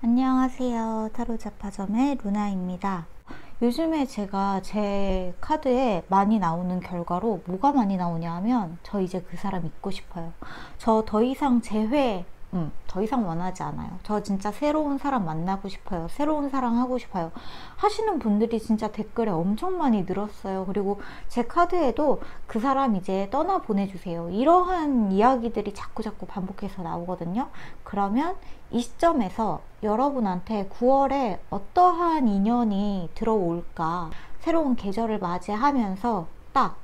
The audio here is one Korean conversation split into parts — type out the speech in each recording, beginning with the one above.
안녕하세요. 타로자파점의 루나입니다. 요즘에 제가 제 카드에 많이 나오는 결과로 뭐가 많이 나오냐 하면 저 이제 그 사람 잊고 싶어요. 저 더 이상 더 이상 원하지 않아요. 저 진짜 새로운 사람 만나고 싶어요. 새로운 사랑 하고 싶어요. 하시는 분들이 진짜 댓글에 엄청 많이 늘었어요. 그리고 제 카드에도 그 사람 이제 떠나 보내주세요. 이러한 이야기들이 자꾸자꾸 반복해서 나오거든요. 그러면 이 시점에서 여러분한테 9월에 어떠한 인연이 들어올까? 새로운 계절을 맞이하면서 딱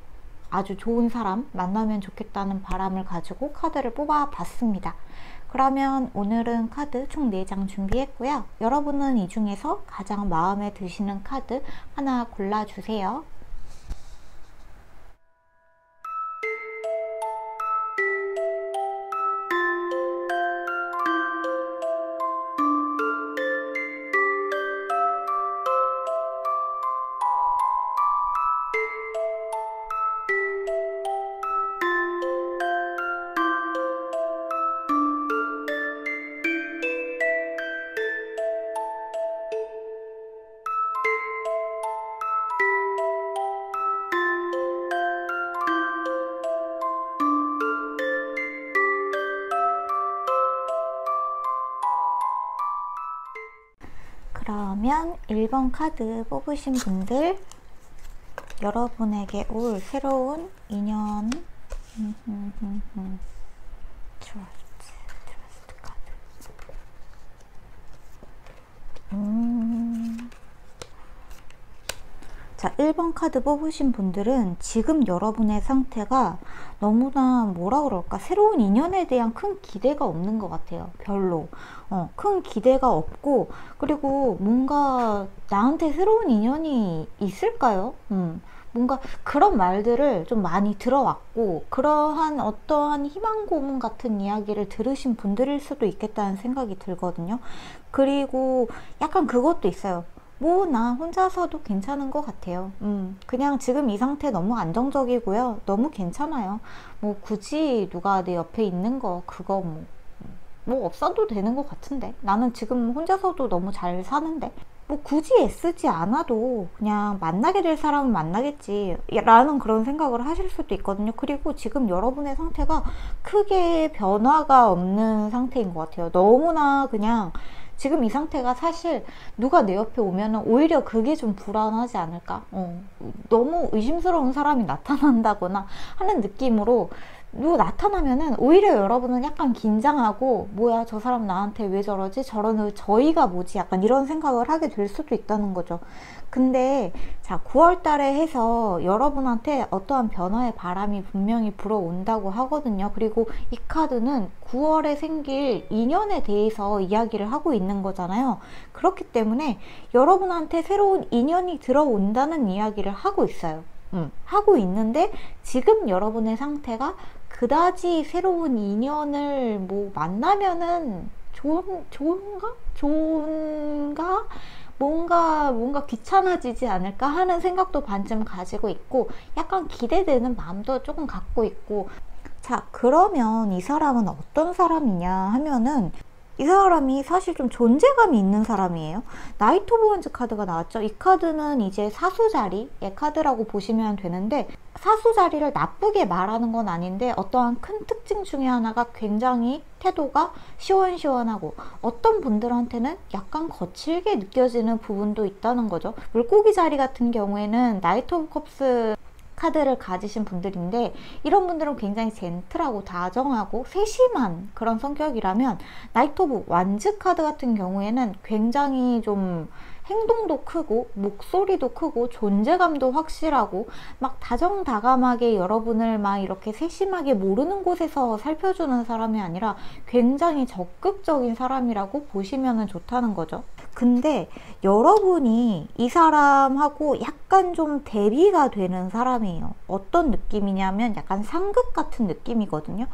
아주 좋은 사람 만나면 좋겠다는 바람을 가지고 카드를 뽑아 봤습니다. 그러면 오늘은 카드 총 4장 준비했고요. 여러분은 이 중에서 가장 마음에 드시는 카드 하나 골라주세요. 그러면 1번 카드 뽑으신 분들, 여러분에게 올 새로운 인연 트러스트 카드. 자, 1번 카드 뽑으신 분들은 지금 여러분의 상태가 너무나 뭐라 그럴까, 새로운 인연에 대한 큰 기대가 없는 것 같아요. 별로 큰 기대가 없고, 그리고 뭔가 나한테 새로운 인연이 있을까요? 뭔가 그런 말들을 좀 많이 들어왔고, 그러한 어떠한 희망 고문 같은 이야기를 들으신 분들일 수도 있겠다는 생각이 들거든요. 그리고 약간 그것도 있어요. 뭐 나 혼자서도 괜찮은 것 같아요. 그냥 지금 이 상태 너무 안정적이고요. 너무 괜찮아요. 뭐 굳이 누가 내 옆에 있는 거 그거 뭐 없어도 되는 것 같은데, 나는 지금 혼자서도 너무 잘 사는데 뭐 굳이 애쓰지 않아도 그냥 만나게 될 사람은 만나겠지 라는 그런 생각을 하실 수도 있거든요. 그리고 지금 여러분의 상태가 크게 변화가 없는 상태인 것 같아요. 너무나 그냥 지금 이 상태가, 사실 누가 내 옆에 오면은 오히려 그게 좀 불안하지 않을까? 너무 의심스러운 사람이 나타난다거나 하는 느낌으로 누가 나타나면은 오히려 여러분은 약간 긴장하고, 뭐야 저 사람 나한테 왜 저러지? 저러는 저희가 뭐지? 약간 이런 생각을 하게 될 수도 있다는 거죠. 근데 자, 9월 달에 해서 여러분한테 어떠한 변화의 바람이 분명히 불어온다고 하거든요. 그리고 이 카드는 9월에 생길 인연에 대해서 이야기를 하고 있는 거잖아요. 그렇기 때문에 여러분한테 새로운 인연이 들어온다는 이야기를 하고 있어요. 하고 있는데 지금 여러분의 상태가 그다지 새로운 인연을 뭐 만나면은 좋은가? 뭔가 귀찮아지지 않을까 하는 생각도 반쯤 가지고 있고, 약간 기대되는 마음도 조금 갖고 있고. 자, 그러면 이 사람은 어떤 사람이냐 하면은, 이 사람이 사실 좀 존재감이 있는 사람이에요. 나이트 오브 원즈 카드가 나왔죠. 이 카드는 이제 사수자리의 카드라고 보시면 되는데, 사수자리를 나쁘게 말하는 건 아닌데, 어떠한 큰 특징 중에 하나가 굉장히 태도가 시원시원하고, 어떤 분들한테는 약간 거칠게 느껴지는 부분도 있다는 거죠. 물고기 자리 같은 경우에는 나이트 오브 컵스 카드를 가지신 분들인데, 이런 분들은 굉장히 젠틀하고 다정하고 세심한 그런 성격이라면, 나이트 오브 완즈 카드 같은 경우에는 굉장히 좀 행동도 크고 목소리도 크고 존재감도 확실하고, 막 다정다감하게 여러분을 막 이렇게 세심하게 모르는 곳에서 살펴주는 사람이 아니라 굉장히 적극적인 사람이라고 보시면 좋다는 거죠. 근데 여러분이 이 사람하고 약간 좀 대비가 되는 사람이에요. 어떤 느낌이냐면 약간 상극 같은 느낌이거든요.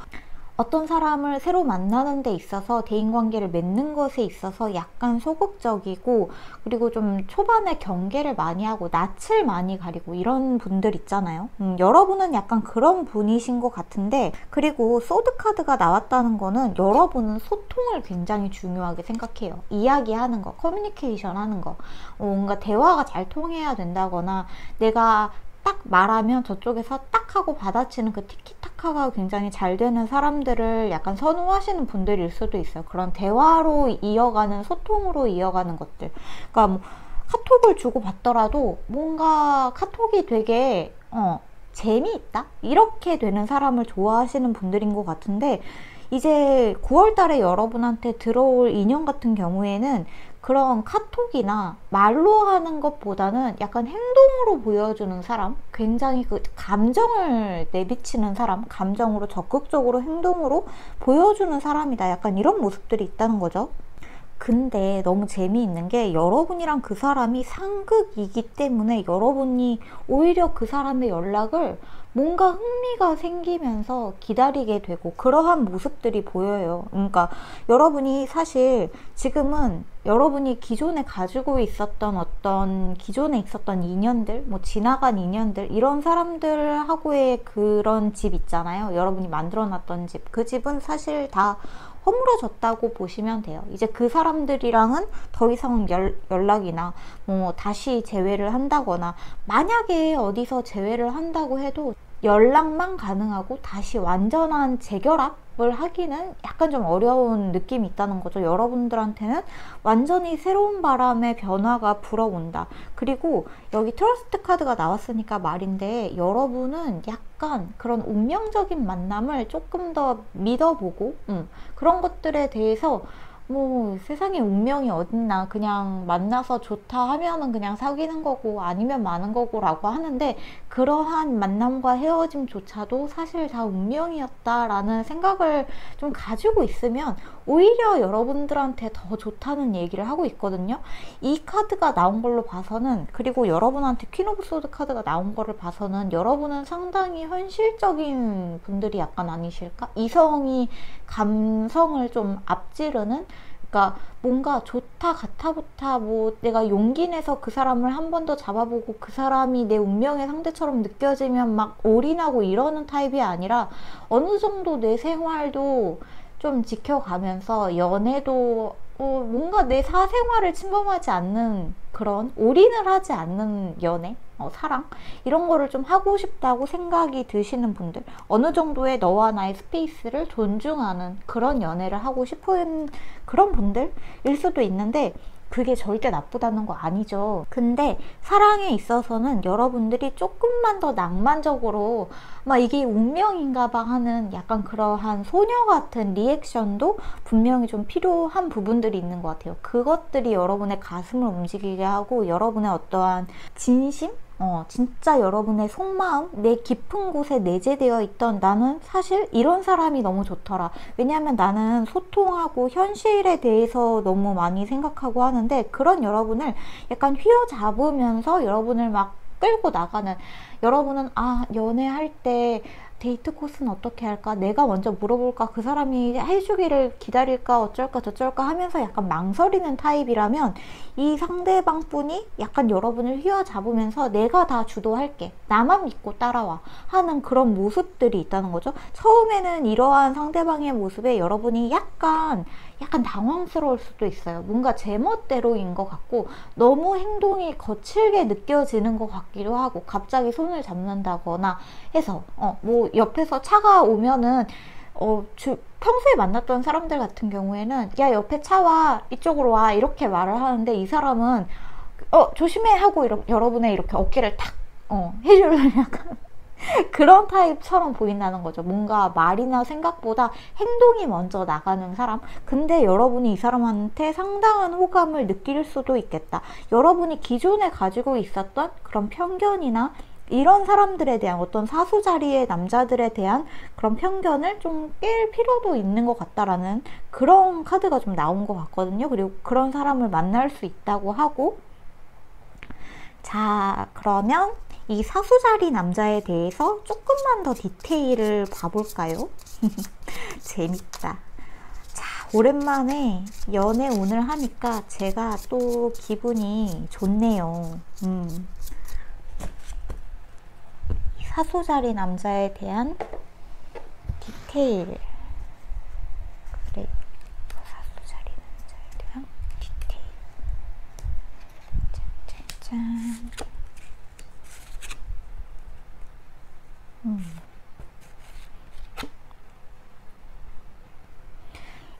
어떤 사람을 새로 만나는 데 있어서 대인관계를 맺는 것에 있어서 약간 소극적이고, 그리고 좀 초반에 경계를 많이 하고 낯을 많이 가리고 이런 분들 있잖아요. 여러분은 약간 그런 분이신 것 같은데, 그리고 소드카드가 나왔다는 거는 여러분은 소통을 굉장히 중요하게 생각해요. 이야기하는 거, 커뮤니케이션 하는 거, 뭔가 대화가 잘 통해야 된다거나, 내가 딱 말하면 저쪽에서 딱 하고 받아치는 그 티키타카가 굉장히 잘 되는 사람들을 약간 선호하시는 분들일 수도 있어요. 그런 대화로 이어가는, 소통으로 이어가는 것들. 그러니까 뭐 카톡을 주고받더라도 뭔가 카톡이 되게 재미있다? 이렇게 되는 사람을 좋아하시는 분들인 것 같은데, 이제 9월 달에 여러분한테 들어올 인연 같은 경우에는 그런 카톡이나 말로 하는 것보다는 약간 행동으로 보여주는 사람, 굉장히 그 감정을 내비치는 사람, 감정으로 적극적으로 행동으로 보여주는 사람이다. 약간 이런 모습들이 있다는 거죠. 근데 너무 재미있는 게, 여러분이랑 그 사람이 상극이기 때문에 여러분이 오히려 그 사람의 연락을 뭔가 흥미가 생기면서 기다리게 되고 그러한 모습들이 보여요. 그러니까 여러분이 사실 지금은 여러분이 기존에 가지고 있었던 어떤 기존에 있었던 인연들, 뭐 지나간 인연들, 이런 사람들하고의 그런 집 있잖아요. 여러분이 만들어 놨던 집. 그 집은 사실 다 허물어졌다고 보시면 돼요. 이제 그 사람들이랑은 더 이상 연락이나 뭐 다시 재회를 한다거나, 만약에 어디서 재회를 한다고 해도 연락만 가능하고 다시 완전한 재결합을 하기는 약간 좀 어려운 느낌이 있다는 거죠. 여러분들한테는 완전히 새로운 바람의 변화가 불어온다. 그리고 여기 트러스트 카드가 나왔으니까 말인데, 여러분은 약간 그런 운명적인 만남을 조금 더 믿어보고, 그런 것들에 대해서 뭐 세상에 운명이 어딨나, 그냥 만나서 좋다 하면은 그냥 사귀는 거고 아니면 마는 거고 라고 하는데, 그러한 만남과 헤어짐조차도 사실 다 운명이었다라는 생각을 좀 가지고 있으면 오히려 여러분들한테 더 좋다는 얘기를 하고 있거든요. 이 카드가 나온 걸로 봐서는, 그리고 여러분한테 퀸 오브 소드 카드가 나온 거를 봐서는, 여러분은 상당히 현실적인 분들이 약간 아니실까? 이성이 감성을 좀 앞지르는, 그러니까 뭔가 좋다 같아부터 뭐 내가 용기 내서 그 사람을 한 번 더 잡아보고 그 사람이 내 운명의 상대처럼 느껴지면 막 올인하고 이러는 타입이 아니라, 어느 정도 내 생활도 좀 지켜가면서 연애도 뭔가 내 사생활을 침범하지 않는, 그런 올인을 하지 않는 연애, 사랑, 이런 거를 좀 하고 싶다고 생각이 드시는 분들, 어느 정도의 너와 나의 스페이스를 존중하는 그런 연애를 하고 싶은 그런 분들일 수도 있는데, 그게 절대 나쁘다는 거 아니죠. 근데 사랑에 있어서는 여러분들이 조금만 더 낭만적으로 막 이게 운명인가 봐 하는 약간 그러한 소녀 같은 리액션도 분명히 좀 필요한 부분들이 있는 것 같아요. 그것들이 여러분의 가슴을 움직이게 하고, 여러분의 어떠한 진심? 진짜 여러분의 속마음, 내 깊은 곳에 내재되어 있던, 나는 사실 이런 사람이 너무 좋더라. 왜냐하면 나는 소통하고 현실에 대해서 너무 많이 생각하고 하는데, 그런 여러분을 약간 휘어잡으면서 여러분을 막 끌고 나가는, 여러분은 연애할 때 데이트 코스는 어떻게 할까? 내가 먼저 물어볼까? 그 사람이 해주기를 기다릴까? 어쩔까 저쩔까 하면서 약간 망설이는 타입이라면, 이 상대방 분이 약간 여러분을 휘어잡으면서 내가 다 주도할게, 나만 믿고 따라와 하는 그런 모습들이 있다는 거죠. 처음에는 이러한 상대방의 모습에 여러분이 약간 당황스러울 수도 있어요. 뭔가 제멋대로인 것 같고 너무 행동이 거칠게 느껴지는 것 같기도 하고, 갑자기 손을 잡는다거나 해서 뭐 옆에서 차가 오면은 평소에 만났던 사람들 같은 경우에는 야, 옆에 차 와, 이쪽으로 와, 이렇게 말을 하는데, 이 사람은 조심해 하고 여러분의 이렇게 어깨를 탁 해주는 약간 그런 타입처럼 보인다는 거죠. 뭔가 말이나 생각보다 행동이 먼저 나가는 사람. 근데 여러분이 이 사람한테 상당한 호감을 느낄 수도 있겠다. 여러분이 기존에 가지고 있었던 그런 편견이나 이런 사람들에 대한 어떤 사수자리의 남자들에 대한 그런 편견을 좀 깰 필요도 있는 것 같다라는 그런 카드가 좀 나온 것 같거든요. 그리고 그런 사람을 만날 수 있다고 하고, 자, 그러면 이 사수자리 남자에 대해서 조금만 더 디테일을 봐볼까요? 재밌다. 자, 오랜만에 연애 오늘 하니까 제가 또 기분이 좋네요. 사소자리 남자에 대한 디테일. 그래, 사소자리 남자에 대한 디테일. 짠짠짠.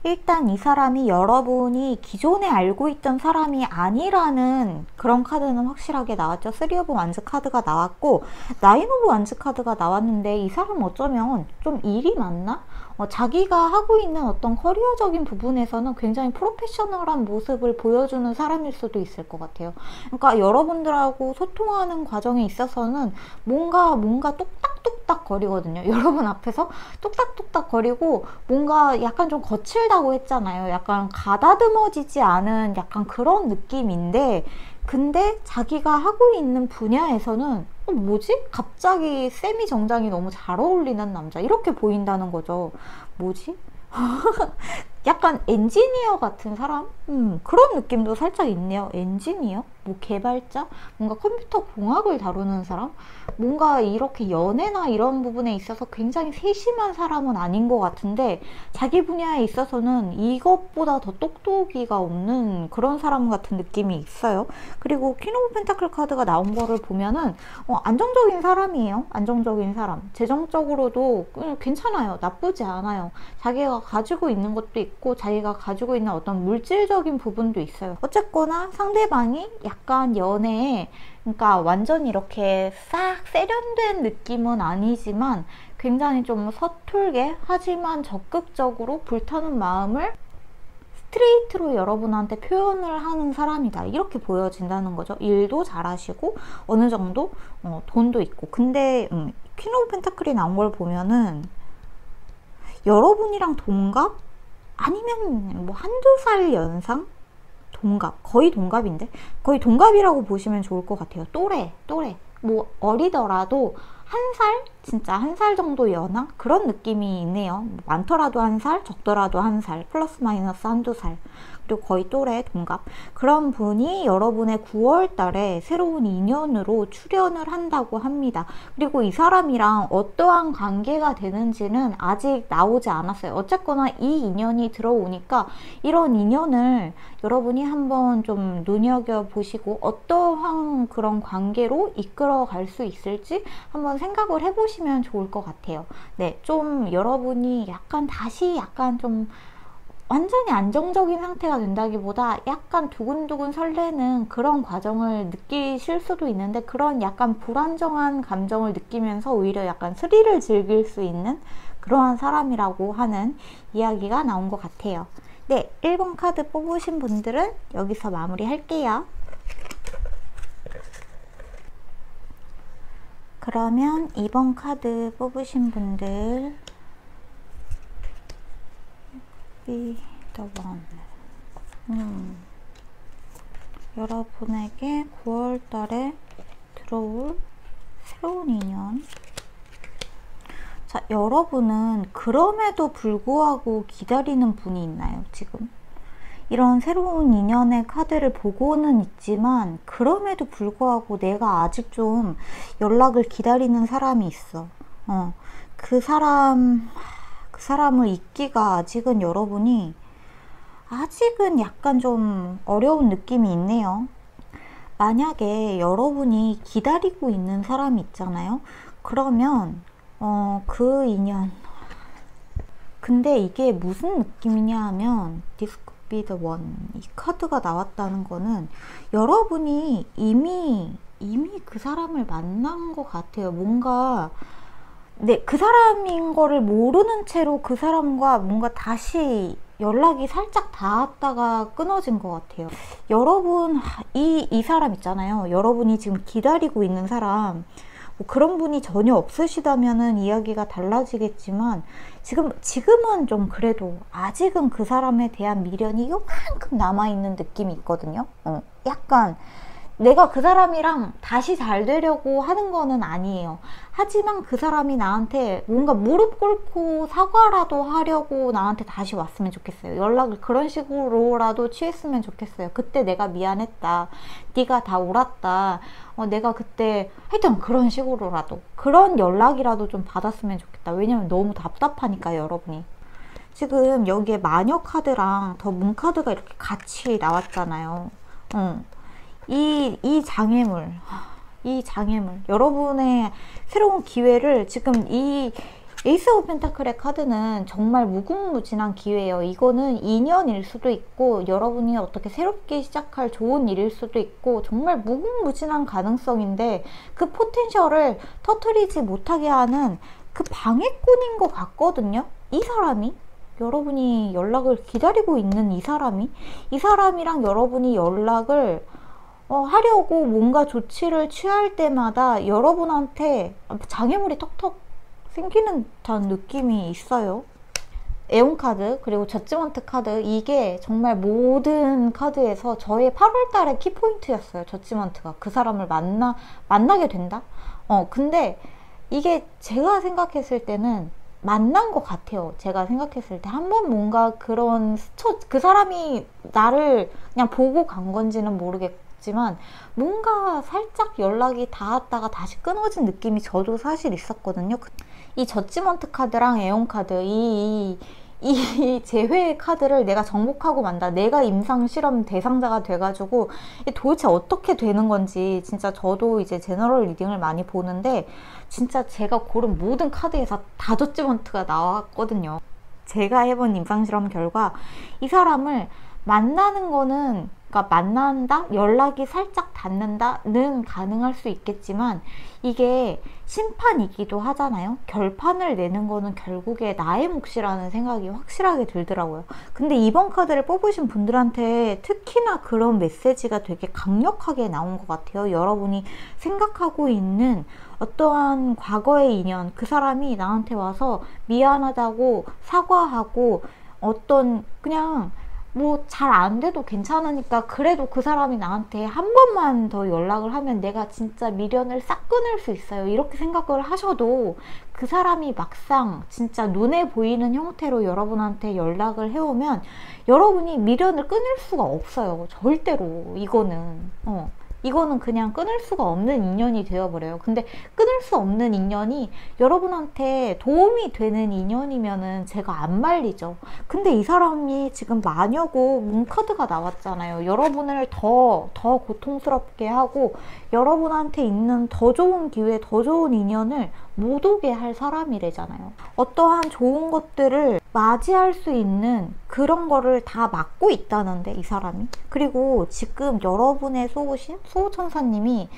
일단 이 사람이 여러분이 기존에 알고 있던 사람이 아니라는 그런 카드는 확실하게 나왔죠. 3 오브 완즈 카드가 나왔고 9 오브 완즈 카드가 나왔는데 이 사람 어쩌면 좀 일이 많나? 자기가 하고 있는 어떤 커리어적인 부분에서는 굉장히 프로페셔널한 모습을 보여주는 사람일 수도 있을 것 같아요. 그러니까 여러분들하고 소통하는 과정에 있어서는 뭔가 똑딱똑딱 거리거든요. 여러분 앞에서 똑딱똑딱 거리고 뭔가 약간 좀 거칠다고 했잖아요. 약간 가다듬어지지 않은 약간 그런 느낌인데, 근데 자기가 하고 있는 분야에서는 뭐지? 갑자기 세미 정장이 너무 잘 어울리는 남자 이렇게 보인다는 거죠. 뭐지? 약간 엔지니어 같은 사람? 그런 느낌도 살짝 있네요. 엔지니어? 뭐 개발자? 뭔가 컴퓨터 공학을 다루는 사람? 뭔가 이렇게 연애나 이런 부분에 있어서 굉장히 세심한 사람은 아닌 것 같은데 자기 분야에 있어서는 이것보다 더 똑똑이가 없는 그런 사람 같은 느낌이 있어요. 그리고 퀸 오브 펜타클 카드가 나온 거를 보면은 안정적인 사람이에요. 안정적인 사람. 재정적으로도 괜찮아요. 나쁘지 않아요. 자기가 가지고 있는 것도 있고 자기가 가지고 있는 어떤 물질적인 부분도 있어요. 어쨌거나 상대방이 약간 연애에, 그러니까 완전 이렇게 싹 세련된 느낌은 아니지만 굉장히 좀 서툴게 하지만 적극적으로 불타는 마음을 스트레이트로 여러분한테 표현을 하는 사람이다 이렇게 보여진다는 거죠. 일도 잘하시고 어느 정도 돈도 있고. 근데 퀸 오브 펜타클이 나온 걸 보면은 여러분이랑 동갑? 아니면 뭐 한두 살 연상? 동갑, 거의 동갑인데? 거의 동갑이라고 보시면 좋을 것 같아요. 또래. 뭐 어리더라도 한 살? 진짜 한 살 정도 연하? 그런 느낌이 있네요. 많더라도 한 살, 적더라도 한 살, 플러스 마이너스 한두 살. 그리고 거의 또래, 동갑. 그런 분이 여러분의 9월 달에 새로운 인연으로 출연을 한다고 합니다. 그리고 이 사람이랑 어떠한 관계가 되는지는 아직 나오지 않았어요. 어쨌거나 이 인연이 들어오니까 이런 인연을 여러분이 한번 좀 눈여겨보시고 어떠한 그런 관계로 이끌어 갈 수 있을지 한번 생각을 해보시면 좋을 것 같아요. 네, 좀 여러분이 약간 다시 약간 좀 완전히 안정적인 상태가 된다기보다 약간 두근두근 설레는 그런 과정을 느끼실 수도 있는데 그런 약간 불안정한 감정을 느끼면서 오히려 약간 스릴을 즐길 수 있는 그러한 사람이라고 하는 이야기가 나온 것 같아요. 네, 1번 카드 뽑으신 분들은 여기서 마무리 할게요. 그러면 2번 카드 뽑으신 분들 be the one. 여러분에게 9월 달에 들어올 새로운 인연. 자, 여러분은 그럼에도 불구하고 기다리는 분이 있나요, 지금? 이런 새로운 인연의 카드를 보고는 있지만 그럼에도 불구하고 내가 아직 좀 연락을 기다리는 사람이 있어. 그 사람을 잊기가 아직은 여러분이 아직은 약간 좀 어려운 느낌이 있네요. 만약에 여러분이 기다리고 있는 사람이 있잖아요. 그러면 그 인연, 근데 이게 무슨 느낌이냐 하면 This could be the one. 이 카드가 나왔다는 거는 여러분이 이미 그 사람을 만난 것 같아요. 뭔가 그 사람인 거를 모르는 채로 그 사람과 뭔가 다시 연락이 살짝 닿았다가 끊어진 것 같아요. 여러분, 이 사람 있잖아요. 여러분이 지금 기다리고 있는 사람, 뭐 그런 분이 전혀 없으시다면은 이야기가 달라지겠지만 지금은 좀 그래도 아직은 그 사람에 대한 미련이 요만큼 남아있는 느낌이 있거든요. 약간 내가 그 사람이랑 다시 잘 되려고 하는 거는 아니에요. 하지만 그 사람이 나한테 뭔가 무릎 꿇고 사과라도 하려고 나한테 다시 왔으면 좋겠어요. 연락을 그런 식으로라도 취했으면 좋겠어요. 그때 내가 미안했다. 네가 다 옳았다. 내가 그때 하여튼 그런 식으로라도 그런 연락이라도 좀 받았으면 좋겠다. 왜냐면 너무 답답하니까 여러분이. 지금 여기에 마녀 카드랑 더 문 카드가 이렇게 같이 나왔잖아요. 이 장애물, 여러분의 새로운 기회를 지금 이 에이스 오브 펜타클의 카드는 정말 무궁무진한 기회예요. 이거는 인연일 수도 있고 여러분이 어떻게 새롭게 시작할 좋은 일일 수도 있고 정말 무궁무진한 가능성인데 그 포텐셜을 터뜨리지 못하게 하는 그 방해꾼인 것 같거든요. 이 사람이 여러분이 연락을 기다리고 있는 이 사람이랑 여러분이 연락을 하려고 뭔가 조치를 취할 때마다 여러분한테 장애물이 턱턱 생기는 듯한 느낌이 있어요. 에온 카드 그리고 저지먼트 카드, 이게 정말 모든 카드에서 저의 8월달의 키포인트였어요. 저지먼트가 그 사람을 만나게 된다. 근데 이게 제가 생각했을 때는 만난 것 같아요. 제가 생각했을 때 한번 뭔가 그런 그 사람이 나를 그냥 보고 간 건지는 모르겠지만 뭔가 살짝 연락이 닿았다가 다시 끊어진 느낌이 저도 사실 있었거든요. 이 저지먼트 카드랑 에온 카드, 이 재회 카드를 내가 정복하고 만다. 내가 임상 실험 대상자가 돼가지고 도대체 어떻게 되는 건지 진짜 저도 이제 제너럴 리딩을 많이 보는데 진짜 제가 고른 모든 카드에서 다 저지먼트가 나왔거든요. 제가 해본 임상 실험 결과 이 사람을 만나는 거는, 그러니까 만난다? 연락이 살짝 닿는다는 가능할 수 있겠지만 이게 심판이기도 하잖아요. 결판을 내는 거는 결국에 나의 몫이라는 생각이 확실하게 들더라고요. 근데 이번 카드를 뽑으신 분들한테 특히나 그런 메시지가 되게 강력하게 나온 것 같아요. 여러분이 생각하고 있는 어떠한 과거의 인연, 그 사람이 나한테 와서 미안하다고 사과하고 어떤 그냥 뭐 잘 안 돼도 괜찮으니까 그래도 그 사람이 나한테 한 번만 더 연락을 하면 내가 진짜 미련을 싹 끊을 수 있어요. 이렇게 생각을 하셔도 그 사람이 막상 진짜 눈에 보이는 형태로 여러분한테 연락을 해오면 여러분이 미련을 끊을 수가 없어요. 절대로. 이거는 그냥 끊을 수가 없는 인연이 되어버려요. 근데 끊을 수 없는 인연이 여러분한테 도움이 되는 인연이면은 제가 안 말리죠. 근데 이 사람이 지금 마녀고 문카드가 나왔잖아요. 여러분을 더 고통스럽게 하고 여러분한테 있는 더 좋은 기회, 더 좋은 인연을 못 오게 할 사람이래잖아요. 어떠한 좋은 것들을 맞이할 수 있는 그런 거를 다 막고 있다는데 이 사람이. 그리고 지금 여러분의 소우신 소우천사님이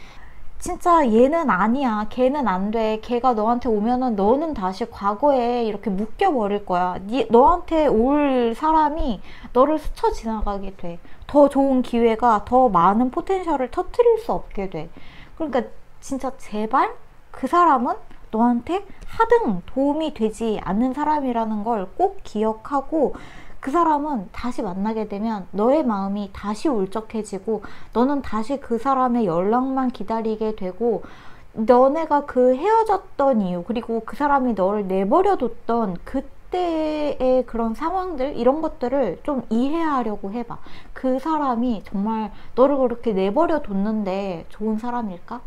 진짜 얘는 아니야, 걔는 안 돼, 걔가 너한테 오면은 너는 다시 과거에 이렇게 묶여버릴 거야. 너한테 올 사람이 너를 스쳐 지나가게 돼. 더 좋은 기회가, 더 많은 포텐셜을 터뜨릴 수 없게 돼. 그러니까 진짜 제발 그 사람은 너한테 하등 도움이 되지 않는 사람이라는 걸 꼭 기억하고 그 사람은 다시 만나게 되면 너의 마음이 다시 울적해지고 너는 다시 그 사람의 연락만 기다리게 되고 너네가 그 헤어졌던 이유, 그리고 그 사람이 너를 내버려뒀던 그때의 그런 상황들, 이런 것들을 좀 이해하려고 해봐. 그 사람이 정말 너를 그렇게 내버려뒀는데 좋은 사람일까?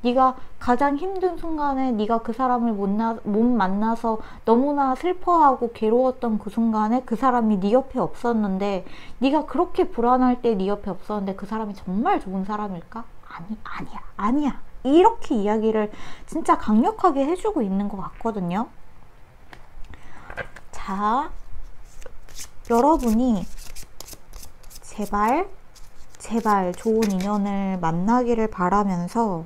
네가 가장 힘든 순간에 네가 그 사람을 못 만나서 너무나 슬퍼하고 괴로웠던 그 순간에 그 사람이 네 옆에 없었는데, 네가 그렇게 불안할 때 네 옆에 없었는데 그 사람이 정말 좋은 사람일까? 아니야. 이렇게 이야기를 진짜 강력하게 해주고 있는 것 같거든요. 자, 여러분이 제발 좋은 인연을 만나기를 바라면서,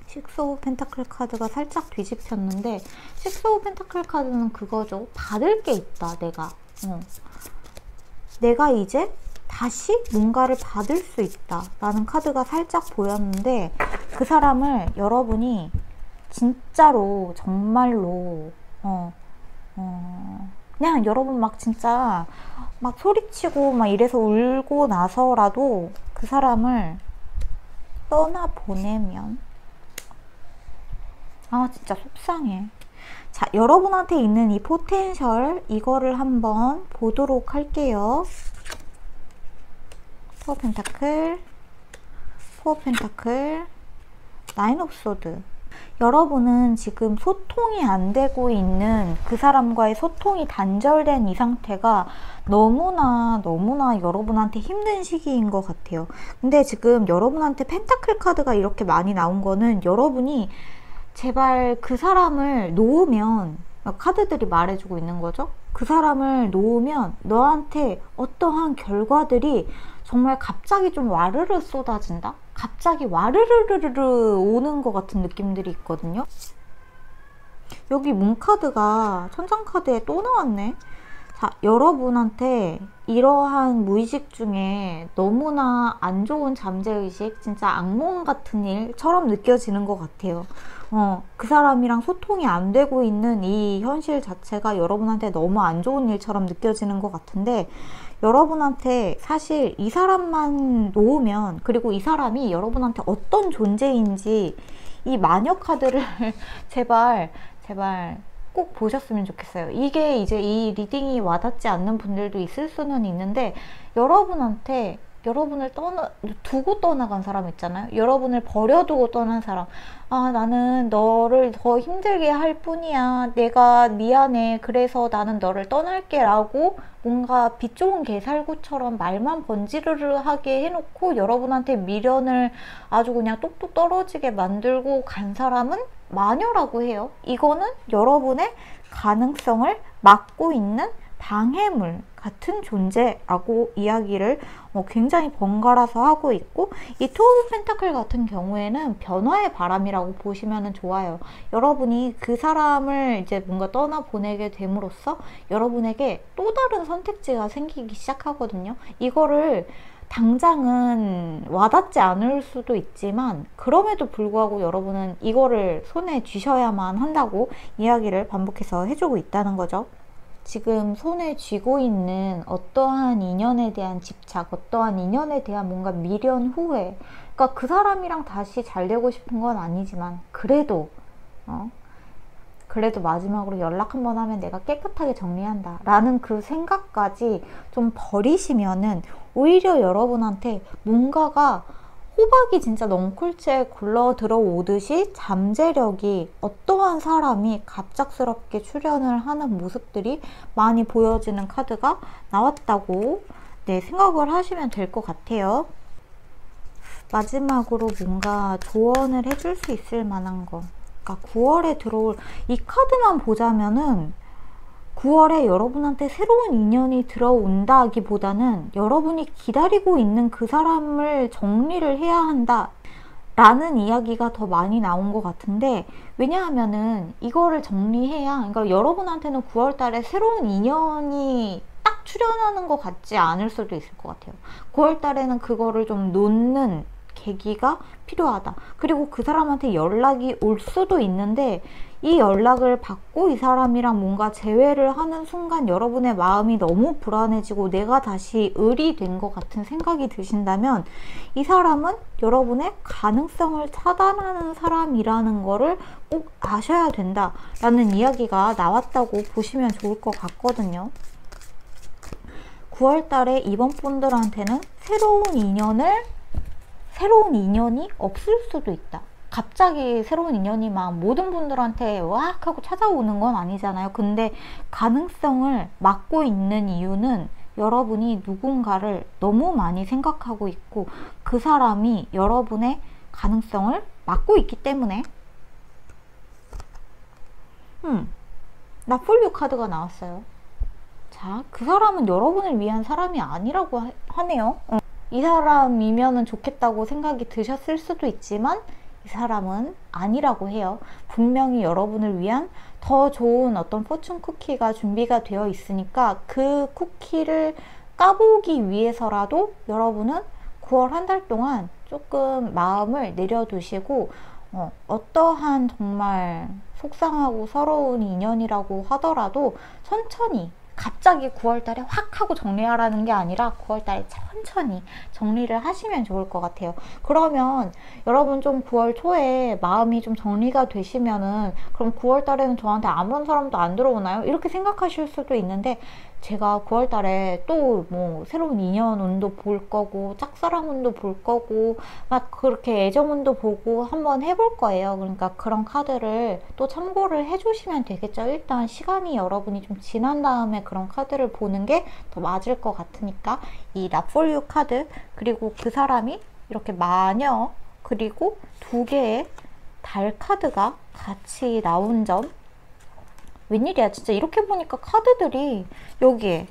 식스 오브 펜타클 카드가 살짝 뒤집혔는데 식스 오브 펜타클 카드는 그거죠. 받을 게 있다. 내가 이제 다시 뭔가를 받을 수 있다 라는 카드가 살짝 보였는데, 그 사람을 여러분이 진짜로 정말로 그냥 여러분 막 진짜 막 소리치고 막 이래서 울고 나서라도 그 사람을 떠나보내면, 아 진짜 속상해. 자, 여러분한테 있는 이 포텐셜, 이거를 한번 보도록 할게요. 포 펜타클, 포 펜타클, 나인 오브 소드. 여러분은 지금 소통이 안 되고 있는, 그 사람과의 소통이 단절된 이 상태가 너무나 여러분한테 힘든 시기인 것 같아요. 근데 지금 여러분한테 펜타클 카드가 이렇게 많이 나온 거는, 여러분이 제발 그 사람을 놓으면, 카드들이 말해주고 있는 거죠. 그 사람을 놓으면 너한테 어떠한 결과들이 정말 갑자기 좀 와르르 쏟아진다? 갑자기 와르르르르 오는 것 같은 느낌들이 있거든요. 여기 문카드가 천장카드에 또 나왔네. 자, 여러분한테 이러한 무의식 중에 너무나 안 좋은 잠재의식, 진짜 악몽 같은 일처럼 느껴지는 것 같아요. 그 사람이랑 소통이 안 되고 있는 이 현실 자체가 여러분한테 너무 안 좋은 일처럼 느껴지는 것 같은데, 여러분한테 사실 이 사람만 놓으면, 그리고 이 사람이 여러분한테 어떤 존재인지 이 마녀 카드를 제발 꼭 보셨으면 좋겠어요. 이게 이제 이 리딩이 와닿지 않는 분들도 있을 수는 있는데, 여러분을 두고 떠나간 사람 있잖아요. 여러분을 버려두고 떠난 사람. 아, 나는 너를 더 힘들게 할 뿐이야. 내가 미안해. 그래서 나는 너를 떠날게. 라고 뭔가 빛 좋은 개살구처럼 말만 번지르르하게 해놓고 여러분한테 미련을 아주 그냥 똑똑 떨어지게 만들고 간 사람은 마녀라고 해요. 이거는 여러분의 가능성을 막고 있는 방해물 같은 존재라고 이야기를 굉장히 번갈아서 하고 있고, 이 투 오브 펜타클 같은 경우에는 변화의 바람이라고 보시면 좋아요. 여러분이 그 사람을 이제 뭔가 떠나보내게 됨으로써 여러분에게 또 다른 선택지가 생기기 시작하거든요. 이거를 당장은 와닿지 않을 수도 있지만, 그럼에도 불구하고 여러분은 이거를 손에 쥐셔야만 한다고 이야기를 반복해서 해주고 있다는 거죠. 지금 손에 쥐고 있는 어떠한 인연에 대한 집착, 어떠한 인연에 대한 뭔가 미련, 후회, 그러니까 그 사람이랑 다시 잘 되고 싶은 건 아니지만 그래도 마지막으로 연락 한번 하면 내가 깨끗하게 정리한다 라는 그 생각까지 좀 버리시면은 오히려 여러분한테 뭔가가 호박이 진짜 넝쿨째 굴러 들어오듯이 잠재력이, 어떠한 사람이 갑작스럽게 출현을 하는 모습들이 많이 보여지는 카드가 나왔다고 생각을 하시면 될 것 같아요. 마지막으로 뭔가 조언을 해줄 수 있을 만한 거, 그러니까 9월에 들어올 이 카드만 보자면은 9월에 여러분한테 새로운 인연이 들어온다기보다는 여러분이 기다리고 있는 그 사람을 정리를 해야 한다 라는 이야기가 더 많이 나온 것 같은데, 왜냐하면은 이거를 정리해야, 그러니까 여러분한테는 9월 달에 새로운 인연이 딱 출현하는 것 같지 않을 수도 있을 것 같아요. 9월 달에는 그거를 좀 놓는 계기가 필요하다. 그리고 그 사람한테 연락이 올 수도 있는데, 이 연락을 받고 이 사람이랑 뭔가 재회를 하는 순간 여러분의 마음이 너무 불안해지고 내가 다시 을이 된 것 같은 생각이 드신다면, 이 사람은 여러분의 가능성을 차단하는 사람이라는 거를 꼭 아셔야 된다 라는 이야기가 나왔다고 보시면 좋을 것 같거든요. 9월 달에 이번 분들한테는 새로운 인연이 없을 수도 있다. 갑자기 새로운 인연이 막 모든 분들한테 왁 하고 찾아오는 건 아니잖아요. 근데 가능성을 막고 있는 이유는 여러분이 누군가를 너무 많이 생각하고 있고 그 사람이 여러분의 가능성을 막고 있기 때문에. 나폴리오 카드가 나왔어요. 자, 그 사람은 여러분을 위한 사람이 아니라고 하네요. 이 사람이면 좋겠다고 생각이 드셨을 수도 있지만 이 사람은 아니라고 해요. 분명히 여러분을 위한 더 좋은 어떤 포춘 쿠키가 준비가 되어 있으니까 그 쿠키를 까보기 위해서라도 여러분은 9월 한 달 동안 조금 마음을 내려두시고 어떠한 정말 속상하고 서러운 인연이라고 하더라도 천천히 갑자기 9월달에 확 하고 정리하라는 게 아니라 9월달에 천천히 정리를 하시면 좋을 것 같아요. 그러면 여러분 좀 9월 초에 마음이 좀 정리가 되시면은 그럼 9월달에는 저한테 아무런 사람도 안 들어오나요? 이렇게 생각하실 수도 있는데 제가 9월달에 또 뭐 새로운 인연운도 볼 거고 짝사랑운도 볼 거고 막 그렇게 애정운도 보고 한번 해볼 거예요. 그러니까 그런 카드를 또 참고를 해주시면 되겠죠. 일단 시간이 여러분이 좀 지난 다음에 그런 카드를 보는 게 더 맞을 것 같으니까 이 Not For You 카드 그리고 그 사람이 이렇게 마녀 그리고 두 개의 달 카드가 같이 나온 점 웬일이야 진짜 이렇게 보니까 카드들이 여기에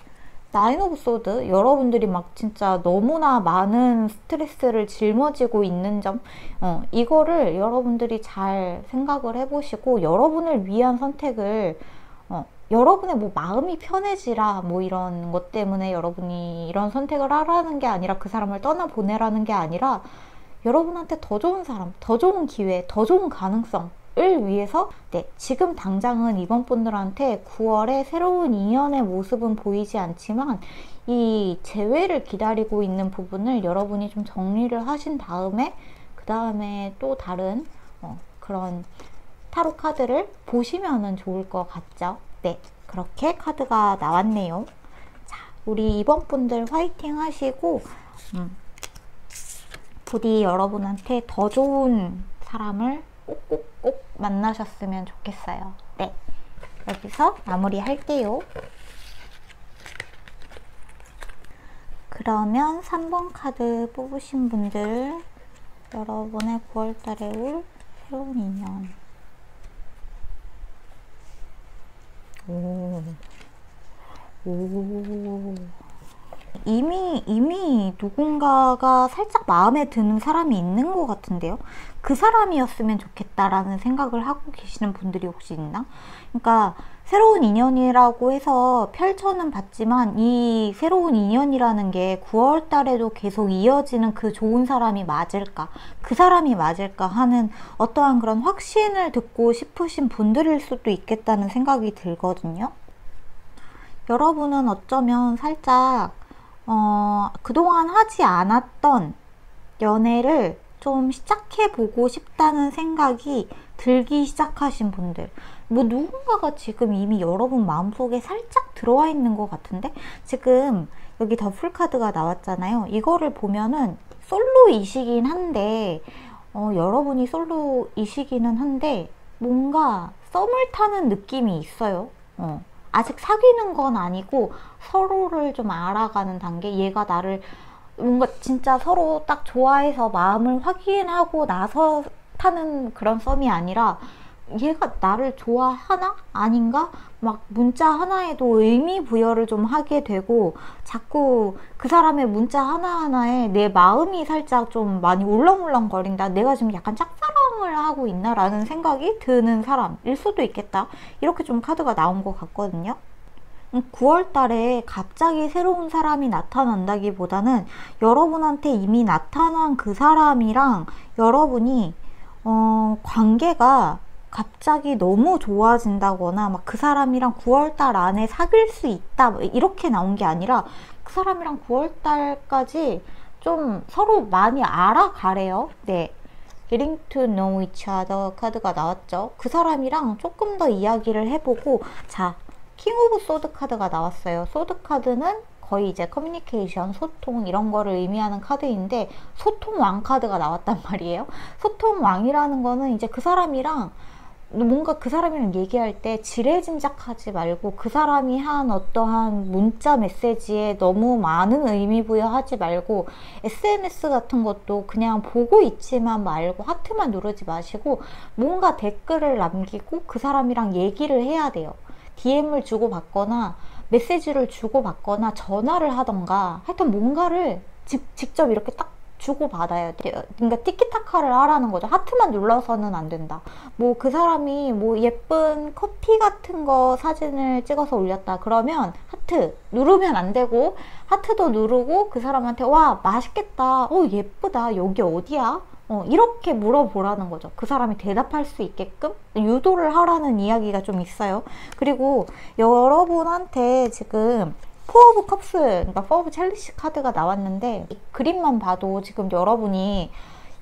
나인 오브 소드 여러분들이 막 진짜 너무나 많은 스트레스를 짊어지고 있는 점 이거를 여러분들이 잘 생각을 해보시고 여러분을 위한 선택을 여러분의 뭐 마음이 편해지라 뭐 이런 것 때문에 여러분이 이런 선택을 하라는 게 아니라 그 사람을 떠나보내라는 게 아니라 여러분한테 더 좋은 사람, 더 좋은 기회, 더 좋은 가능성을 위해서 지금 당장은 이번 분들한테 9월에 새로운 인연의 모습은 보이지 않지만 이 재회를 기다리고 있는 부분을 여러분이 좀 정리를 하신 다음에 그 다음에 또 다른 그런 타로 카드를 보시면 좋을 것 같죠. 네, 그렇게 카드가 나왔네요. 자, 우리 이번 분들 화이팅 하시고 부디 여러분한테 더 좋은 사람을 꼭 만나셨으면 좋겠어요. 네, 여기서 마무리할게요. 그러면 3번 카드 뽑으신 분들 여러분의 9월달에 올 새로운 인연 이미 누군가가 살짝 마음에 드는 사람이 있는 것 같은데요. 그 사람이었으면 좋겠다라는 생각을 하고 계시는 분들이 혹시 있나? 그러니까 새로운 인연이라고 해서 펼쳐는 봤지만 이 새로운 인연이라는 게 9월 달에도 계속 이어지는 그 좋은 사람이 맞을까? 그 사람이 맞을까 하는 어떠한 그런 확신을 듣고 싶으신 분들일 수도 있겠다는 생각이 들거든요. 여러분은 어쩌면 살짝 그동안 하지 않았던 연애를 좀 시작해보고 싶다는 생각이 들기 시작하신 분들, 뭐 누군가가 지금 이미 여러분 마음속에 살짝 들어와 있는 것 같은데 지금 여기 더풀 카드가 나왔잖아요. 이거를 보면은 솔로이시긴 한데 여러분이 솔로이시기는 한데 뭔가 썸을 타는 느낌이 있어요. 아직 사귀는 건 아니고 서로를 좀 알아가는 단계. 얘가 나를 뭔가 진짜 서로 딱 좋아해서 마음을 확인하고 나서 타는 그런 썸이 아니라 얘가 나를 좋아하나? 아닌가? 막 문자 하나에도 의미 부여를 좀 하게 되고 자꾸 그 사람의 문자 하나하나에 내 마음이 살짝 좀 많이 울렁울렁 거린다. 내가 지금 약간 짝사랑을 하고 있나? 라는 생각이 드는 사람일 수도 있겠다. 이렇게 좀 카드가 나온 것 같거든요. 9월 달에 갑자기 새로운 사람이 나타난다기보다는 여러분한테 이미 나타난 그 사람이랑 여러분이 관계가 갑자기 너무 좋아진다거나 막 그 사람이랑 9월달 안에 사귈 수 있다 이렇게 나온 게 아니라 그 사람이랑 9월달까지 좀 서로 많이 알아가래요. 네, Getting to know each other 카드가 나왔죠. 그 사람이랑 조금 더 이야기를 해보고 자, 킹 오브 소드 카드가 나왔어요. 소드 카드는 거의 이제 커뮤니케이션, 소통 이런 거를 의미하는 카드인데 소통 왕 카드가 나왔단 말이에요. 소통 왕이라는 거는 이제 그 사람이랑 뭔가 그 사람이랑 얘기할 때 지레짐작하지 말고 그 사람이 한 어떠한 문자 메시지에 너무 많은 의미 부여하지 말고 SNS 같은 것도 그냥 보고 있지만 말고 하트만 누르지 마시고 뭔가 댓글을 남기고 그 사람이랑 얘기를 해야 돼요. DM을 주고받거나 메시지를 주고받거나 전화를 하던가 하여튼 뭔가를 직접 이렇게 딱 주고받아야 돼요. 그러니까 티키타카를 하라는 거죠. 하트만 눌러서는 안 된다. 뭐 그 사람이 뭐 예쁜 커피 같은 거 사진을 찍어서 올렸다. 그러면 하트 누르면 안 되고 하트도 누르고 그 사람한테 와 맛있겠다. 예쁘다. 여기 어디야? 이렇게 물어보라는 거죠. 그 사람이 대답할 수 있게끔 유도를 하라는 이야기가 좀 있어요. 그리고 여러분한테 지금 포 오브 컵스, 그러니까 포 오브 첼리시 카드가 나왔는데 이 그림만 봐도 지금 여러분이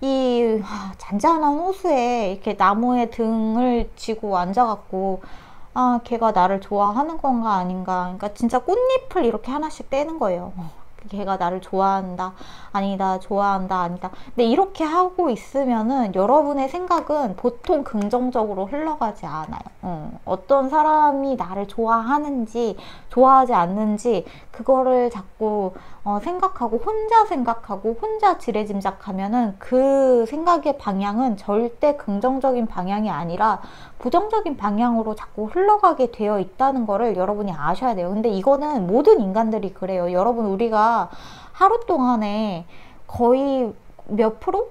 이 잔잔한 호수에 이렇게 나무에 등을 쥐고 앉아갖고 걔가 나를 좋아하는 건가 아닌가, 그러니까 진짜 꽃잎을 이렇게 하나씩 떼는 거예요. 걔가 나를 좋아한다, 아니다, 좋아한다, 아니다. 근데 이렇게 하고 있으면은 여러분의 생각은 보통 긍정적으로 흘러가지 않아요. 어떤 사람이 나를 좋아하는지, 좋아하지 않는지, 그거를 자꾸 생각하고, 혼자 지레짐작하면은 그 생각의 방향은 절대 긍정적인 방향이 아니라 부정적인 방향으로 자꾸 흘러가게 되어 있다는 거를 여러분이 아셔야 돼요. 근데 이거는 모든 인간들이 그래요. 여러분, 우리가 하루 동안에 거의 몇 프로?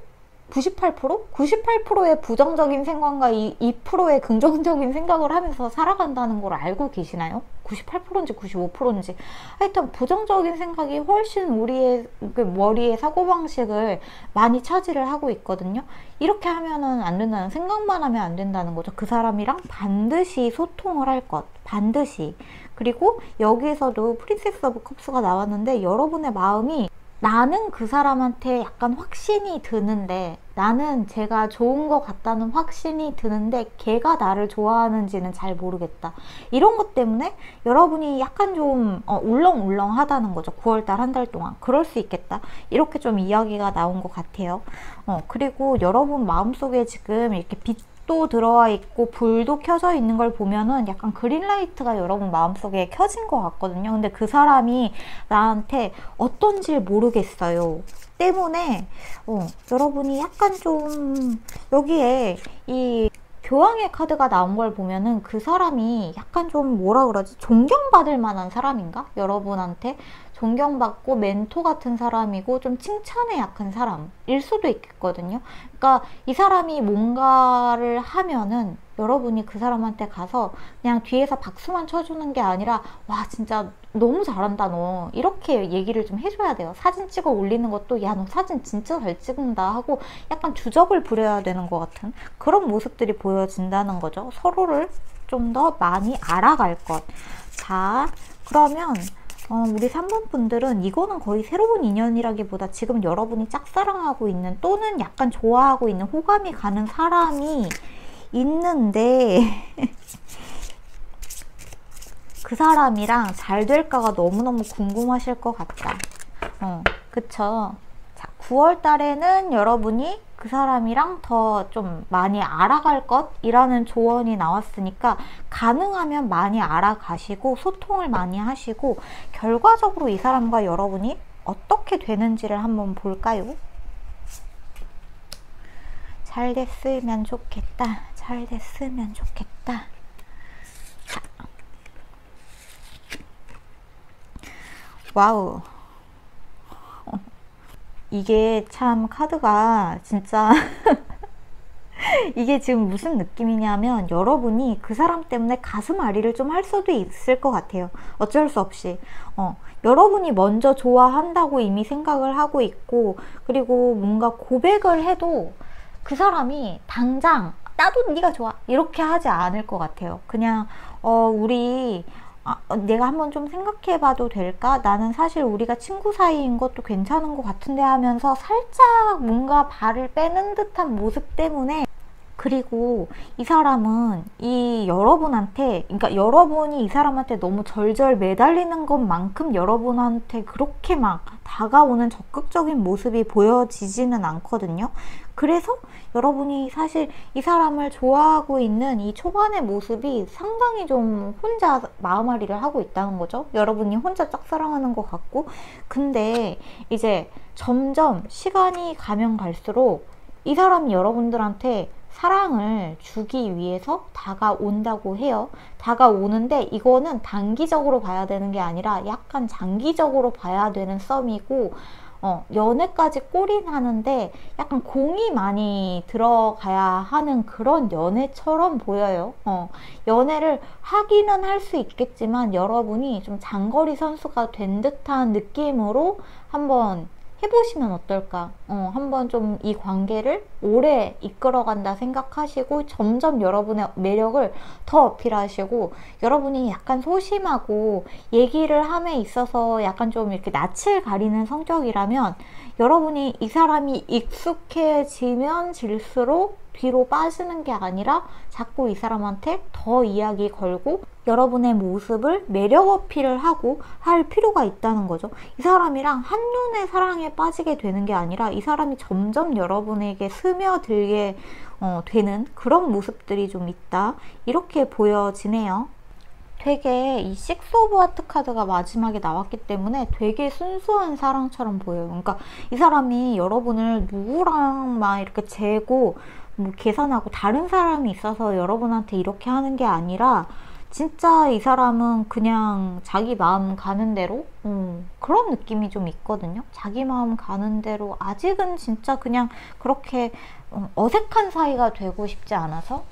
98%? 98%의 부정적인 생각과 2%의 긍정적인 생각을 하면서 살아간다는 걸 알고 계시나요? 98%인지 95%인지 하여튼 부정적인 생각이 훨씬 우리의 그 머리의 사고방식을 많이 차지를 하고 있거든요. 이렇게 하면은 안 된다는, 생각만 하면 안 된다는 거죠. 그 사람이랑 반드시 소통을 할 것, 반드시. 그리고 여기에서도 프린세스 오브 컵스가 나왔는데 여러분의 마음이 나는 그 사람한테 약간 확신이 드는데, 나는 제가 좋은 것 같다는 확신이 드는데 걔가 나를 좋아하는지는 잘 모르겠다. 이런 것 때문에 여러분이 약간 좀 울렁울렁하다는 거죠. 9월달 한 달 동안. 그럴 수 있겠다. 이렇게 좀 이야기가 나온 것 같아요. 그리고 여러분 마음속에 지금 이렇게 빛도 들어와 있고 불도 켜져 있는 걸 보면은 약간 그린라이트가 여러분 마음속에 켜진 것 같거든요. 근데 그 사람이 나한테 어떤지 모르겠어요 때문에 여러분이 약간 좀 여기에 이 교황의 카드가 나온 걸 보면은 그 사람이 약간 좀 뭐라 그러지? 존경받을 만한 사람인가? 여러분한테 존경받고 멘토 같은 사람이고 좀 칭찬에 약한 사람일 수도 있겠거든요. 그러니까 이 사람이 뭔가를 하면은 여러분이 그 사람한테 가서 그냥 뒤에서 박수만 쳐주는 게 아니라 와 진짜 너무 잘한다 너, 이렇게 얘기를 좀 해줘야 돼요. 사진 찍어 올리는 것도 야 너 사진 진짜 잘 찍는다 하고 약간 주접을 부려야 되는 것 같은 그런 모습들이 보여진다는 거죠. 서로를 좀 더 많이 알아갈 것. 자, 그러면 우리 3번 분들은 이거는 거의 새로운 인연이라기보다 지금 여러분이 짝사랑하고 있는, 또는 약간 좋아하고 있는, 호감이 가는 사람이 있는데 그 사람이랑 잘 될까가 너무너무 궁금하실 것 같다. 그쵸? 자, 9월 달에는 여러분이 그 사람이랑 더 좀 많이 알아갈 것이라는 조언이 나왔으니까 가능하면 많이 알아가시고 소통을 많이 하시고 결과적으로 이 사람과 여러분이 어떻게 되는지를 한번 볼까요? 잘 됐으면 좋겠다. 잘 됐으면 좋겠다. 자. 와우. 이게 참 카드가 진짜 이게 지금 무슨 느낌이냐면 여러분이 그 사람 때문에 가슴 아리를 좀 할 수도 있을 것 같아요. 어쩔 수 없이 여러분이 먼저 좋아한다고 이미 생각을 하고 있고, 그리고 뭔가 고백을 해도 그 사람이 당장 나도 네가 좋아 이렇게 하지 않을 것 같아요. 그냥 우리 내가 한번 좀 생각해 봐도 될까? 나는 사실 우리가 친구 사이인 것도 괜찮은 것 같은데 하면서 살짝 뭔가 발을 빼는 듯한 모습 때문에, 그리고 이 사람은 이 여러분한테, 그러니까 여러분이 이 사람한테 너무 절절 매달리는 것만큼 여러분한테 그렇게 막 다가오는 적극적인 모습이 보여지지는 않거든요. 그래서 여러분이 사실 이 사람을 좋아하고 있는 이 초반의 모습이 상당히 좀 혼자 마음앓이를 하고 있다는 거죠. 여러분이 혼자 짝사랑하는 것 같고. 근데 이제 점점 시간이 가면 갈수록 이 사람이 여러분들한테 사랑을 주기 위해서 다가온다고 해요. 다가오는데 이거는 단기적으로 봐야 되는 게 아니라 약간 장기적으로 봐야 되는 썸이고, 연애까지 골인하는데 약간 공이 많이 들어가야 하는 그런 연애처럼 보여요. 연애를 하기는 할 수 있겠지만 여러분이 좀 장거리 선수가 된 듯한 느낌으로 한번 해보시면 어떨까? 한번 좀 이 관계를 오래 이끌어간다 생각하시고 점점 여러분의 매력을 더 어필하시고, 여러분이 약간 소심하고 얘기를 함에 있어서 약간 좀 이렇게 낯을 가리는 성격이라면, 여러분이 이 사람이 익숙해지면 질수록 뒤로 빠지는 게 아니라 자꾸 이 사람한테 더 이야기 걸고 여러분의 모습을 매력 어필을 하고 할 필요가 있다는 거죠. 이 사람이랑 한눈에 사랑에 빠지게 되는 게 아니라 이 사람이 점점 여러분에게 스며들게 되는 그런 모습들이 좀 있다, 이렇게 보여지네요. 되게 이 식스 오브 하트 카드가 마지막에 나왔기 때문에 되게 순수한 사랑처럼 보여요. 그러니까 이 사람이 여러분을 누구랑 막 이렇게 재고 뭐 계산하고 다른 사람이 있어서 여러분한테 이렇게 하는 게 아니라, 진짜 이 사람은 그냥 자기 마음 가는 대로 그런 느낌이 좀 있거든요. 자기 마음 가는 대로, 아직은 진짜 그냥 그렇게 어색한 사이가 되고 싶지 않아서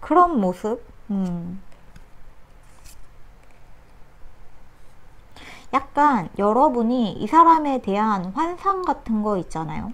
그런 모습. 약간 여러분이 이 사람에 대한 환상 같은 거 있잖아요.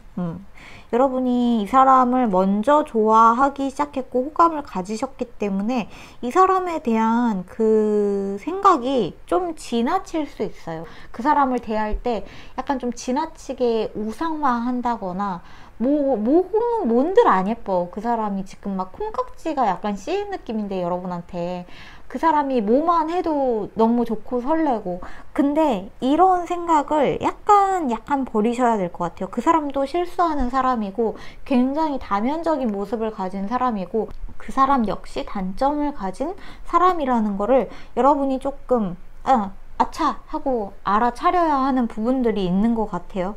여러분이 이 사람을 먼저 좋아하기 시작했고 호감을 가지셨기 때문에 이 사람에 대한 그 생각이 좀 지나칠 수 있어요. 그 사람을 대할 때 약간 좀 지나치게 우상화한다거나, 뭔들 안 예뻐. 그 사람이 지금 막 콩깍지가 약간 씌인 느낌인데 여러분한테 그 사람이 뭐만 해도 너무 좋고 설레고. 근데 이런 생각을 약간 버리셔야 될 것 같아요. 그 사람도 실수하는 사람이고 굉장히 다면적인 모습을 가진 사람이고, 그 사람 역시 단점을 가진 사람이라는 거를 여러분이 조금 아차 하고 알아차려야 하는 부분들이 있는 것 같아요.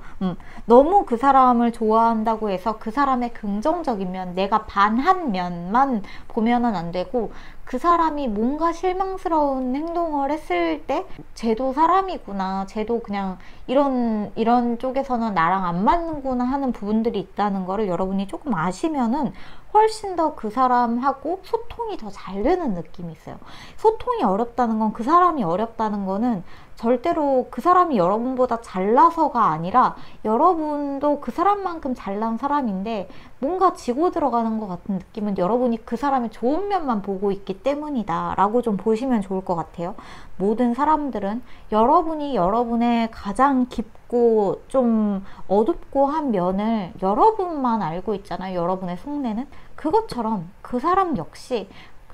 너무 그 사람을 좋아한다고 해서 그 사람의 긍정적인 면, 내가 반한 면만 보면은 안 되고, 그 사람이 뭔가 실망스러운 행동을 했을 때 쟤도 사람이구나, 쟤도 그냥 이런 쪽에서는 나랑 안 맞는구나 하는 부분들이 있다는 거를 여러분이 조금 아시면은 훨씬 더 그 사람하고 소통이 더 잘 되는 느낌이 있어요. 소통이 어렵다는 건, 그 사람이 어렵다는 거는 절대로 그 사람이 여러분보다 잘나서가 아니라, 여러분도 그 사람만큼 잘난 사람인데 뭔가 지고 들어가는 것 같은 느낌은 여러분이 그 사람의 좋은 면만 보고 있기 때문이다 라고 좀 보시면 좋을 것 같아요. 모든 사람들은 여러분이 여러분의 가장 깊고 좀 어둡고 한 면을 여러분만 알고 있잖아요. 여러분의 속내는. 그것처럼 그 사람 역시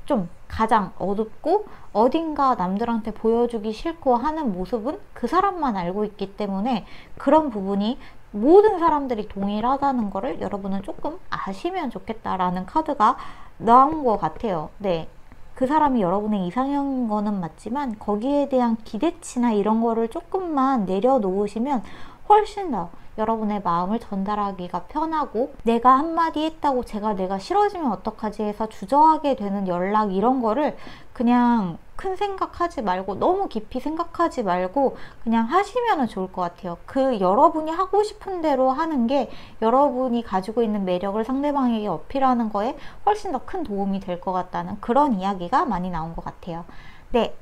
좀 가장 어둡고 어딘가 남들한테 보여주기 싫고 하는 모습은 그 사람만 알고 있기 때문에, 그런 부분이 모든 사람들이 동일하다는 거를 여러분은 조금 아시면 좋겠다라는 카드가 나온 것 같아요. 네. 그 사람이 여러분의 이상형인 거는 맞지만 거기에 대한 기대치나 이런 거를 조금만 내려놓으시면 훨씬 더 여러분의 마음을 전달하기가 편하고, 내가 한마디 했다고 내가 싫어지면 어떡하지 해서 주저하게 되는 연락, 이런 거를 그냥 큰 생각하지 말고, 너무 깊이 생각하지 말고 그냥 하시면 좋을 것 같아요. 그 여러분이 하고 싶은 대로 하는 게 여러분이 가지고 있는 매력을 상대방에게 어필하는 거에 훨씬 더 큰 도움이 될 것 같다는 그런 이야기가 많이 나온 것 같아요. 네.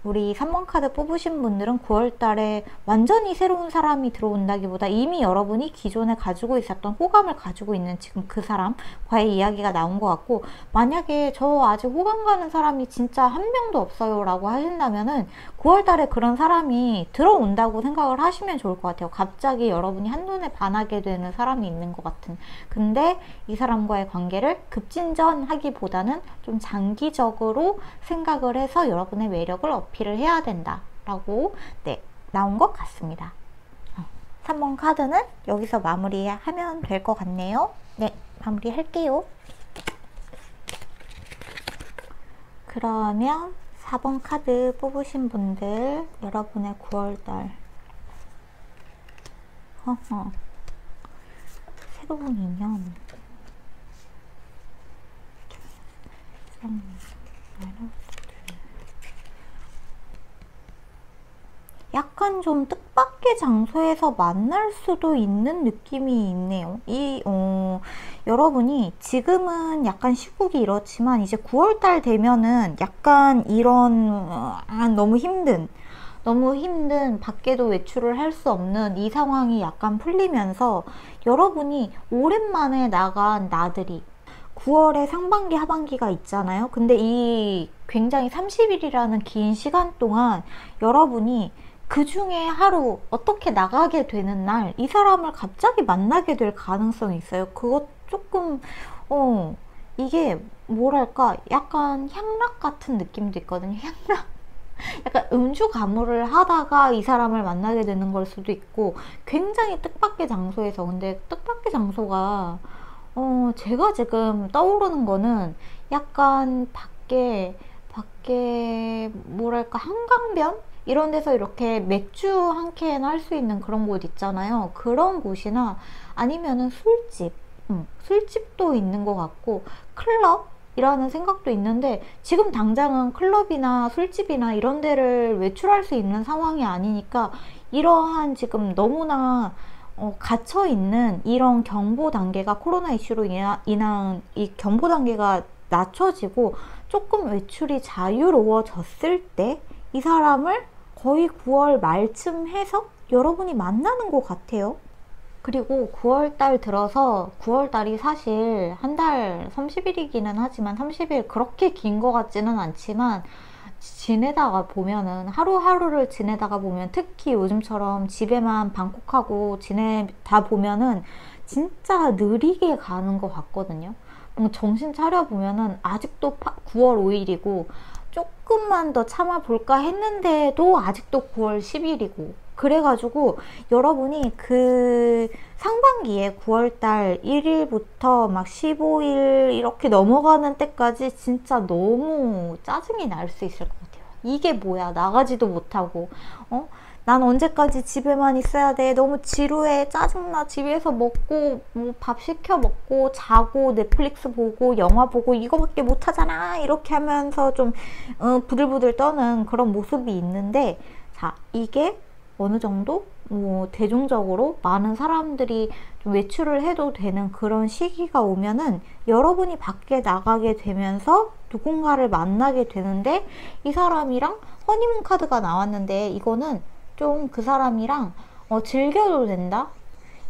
우리 3번 카드 뽑으신 분들은 9월달에 완전히 새로운 사람이 들어온다기보다 이미 여러분이 기존에 가지고 있었던 호감을 가지고 있는 지금 그 사람과의 이야기가 나온 것 같고, 만약에 저 아직 호감 가는 사람이 진짜 한 명도 없어요 라고 하신다면은 9월달에 그런 사람이 들어온다고 생각을 하시면 좋을 것 같아요. 갑자기 여러분이 한눈에 반하게 되는 사람이 있는 것 같은. 근데 이 사람과의 관계를 급진전하기보다는 좀 장기적으로 생각을 해서 여러분의 매력을 어필을 해야 된다 라고 나온 것 같습니다. 3번 카드는 여기서 마무리하면 될 것 같네요. 네, 마무리 할게요. 그러면 4번 카드 뽑으신 분들, 여러분의 9월달 새로운 인연, 약간 좀 뜻밖의 장소에서 만날 수도 있는 느낌이 있네요. 여러분이 지금은 약간 시국이 이렇지만 이제 9월달 되면은 약간 이런 너무 힘든, 너무 힘든 밖에도 외출을 할 수 없는 이 상황이 약간 풀리면서 여러분이 오랜만에 나간 나들이 9월에 상반기 하반기가 있잖아요. 근데 이 굉장히 30일이라는 긴 시간 동안 여러분이 그 중에 하루 어떻게 나가게 되는 날 이 사람을 갑자기 만나게 될 가능성이 있어요. 그것 조금 이게 뭐랄까 약간 향락 같은 느낌도 있거든요. 향락, 약간 음주 가무를 하다가 이 사람을 만나게 되는 걸 수도 있고, 굉장히 뜻밖의 장소에서. 근데 뜻밖의 장소가 제가 지금 떠오르는 거는 약간 밖에 뭐랄까 한강변 이런 데서 이렇게 맥주 한 캔 할 수 있는 그런 곳 있잖아요. 그런 곳이나 아니면은 술집도 있는 것 같고, 클럽이라는 생각도 있는데, 지금 당장은 클럽이나 술집이나 이런 데를 외출할 수 있는 상황이 아니니까, 이러한 지금 너무나 갇혀 있는 이런 경보 단계가, 코로나 이슈로 인한 이 경보 단계가 낮춰지고 조금 외출이 자유로워졌을 때 이 사람을 거의 9월 말쯤 해서 여러분이 만나는 것 같아요. 그리고 9월달 들어서, 9월달이 사실 한 달 30일이기는 하지만 30일 그렇게 긴 것 같지는 않지만, 지내다가 보면은, 하루하루를 지내다가 보면, 특히 요즘처럼 집에만 방콕하고 지내다 보면은 진짜 느리게 가는 것 같거든요. 정신 차려보면은 아직도 9월 5일이고 조금만 더 참아볼까 했는데도 아직도 9월 10일이고, 그래가지고 여러분이 그 상반기에 9월달 1일부터 막 15일 이렇게 넘어가는 때까지 진짜 너무 짜증이 날 수 있을 것 같아요. 이게 뭐야, 나가지도 못하고 난 언제까지 집에만 있어야 돼, 너무 지루해, 짜증나, 집에서 먹고 뭐 밥 시켜 먹고 자고 넷플릭스 보고 영화 보고 이거밖에 못하잖아, 이렇게 하면서 좀 부들부들 떠는 그런 모습이 있는데, 자, 이게 어느 정도 대중적으로 많은 사람들이 좀 외출을 해도 되는 그런 시기가 오면은 여러분이 밖에 나가게 되면서 누군가를 만나게 되는데, 이 사람이랑 허니문 카드가 나왔는데, 이거는 좀 그 사람이랑 즐겨도 된다,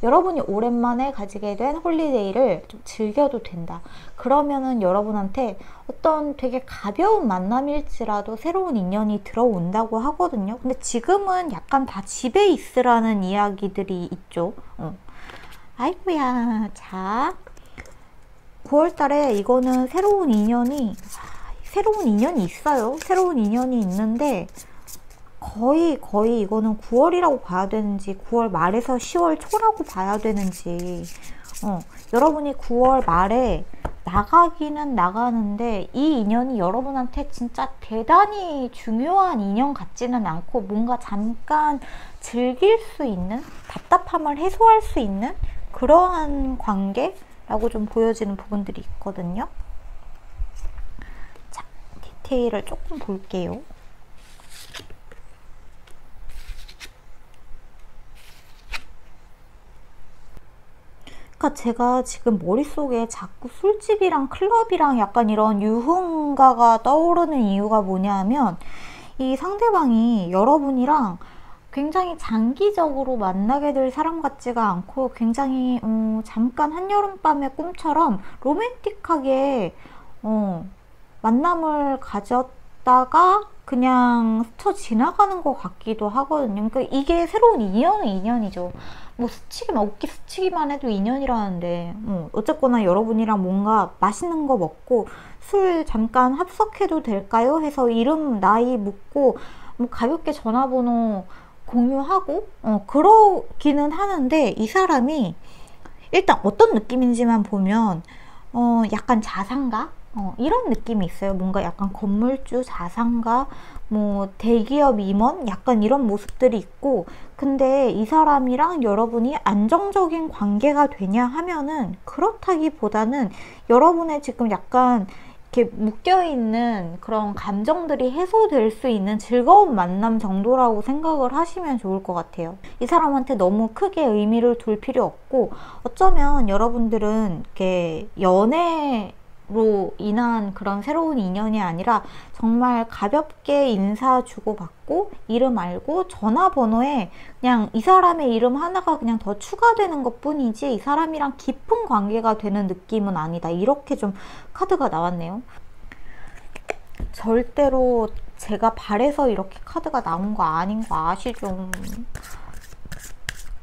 여러분이 오랜만에 가지게 된 홀리데이를 좀 즐겨도 된다, 그러면은 여러분한테 어떤 되게 가벼운 만남일지라도 새로운 인연이 들어온다고 하거든요. 근데 지금은 약간 다 집에 있으라는 이야기들이 있죠. 아이고야. 자, 9월달에 이거는 새로운 인연이 있어요. 새로운 인연이 있는데, 거의 이거는 9월이라고 봐야 되는지 9월 말에서 10월 초라고 봐야 되는지, 여러분이 9월 말에 나가기는 나가는데 이 인연이 여러분한테 진짜 대단히 중요한 인연 같지는 않고, 뭔가 잠깐 즐길 수 있는, 답답함을 해소할 수 있는 그러한 관계라고 좀 보여지는 부분들이 있거든요. 자, 디테일을 조금 볼게요. 제가 지금 머릿속에 자꾸 술집이랑 클럽이랑 약간 이런 유흥가가 떠오르는 이유가 뭐냐면, 이 상대방이 여러분이랑 굉장히 장기적으로 만나게 될 사람 같지가 않고, 굉장히 잠깐 한여름밤의 꿈처럼 로맨틱하게 만남을 가졌다가 그냥 스쳐 지나가는 것 같기도 하거든요. 그러니까 이게 새로운 인연이죠. 뭐 웃기 스치기만 해도 인연이라는데, 어쨌거나 여러분이랑 뭔가 맛있는 거 먹고 술 잠깐 합석해도 될까요? 해서 이름 나이 묻고 뭐 가볍게 전화번호 공유하고 그러기는 하는데, 이 사람이 일단 어떤 느낌인지만 보면 약간 자산가? 이런 느낌이 있어요. 뭔가 약간 건물주, 자산가, 뭐 대기업 임원, 약간 이런 모습들이 있고, 근데 이 사람이랑 여러분이 안정적인 관계가 되냐 하면은 그렇다기보다는 여러분의 지금 약간 이렇게 묶여있는 그런 감정들이 해소될 수 있는 즐거운 만남 정도라고 생각을 하시면 좋을 것 같아요. 이 사람한테 너무 크게 의미를 둘 필요 없고, 어쩌면 여러분들은 이렇게 연애 인한 그런 새로운 인연이 아니라 정말 가볍게 인사 주고받고 이름 알고 전화번호에 그냥 이 사람의 이름 하나가 그냥 더 추가되는 것 뿐이지 이 사람이랑 깊은 관계가 되는 느낌은 아니다. 이렇게 좀 카드가 나왔네요. 절대로 제가 바래서 이렇게 카드가 나온 거 아닌 거 아시죠?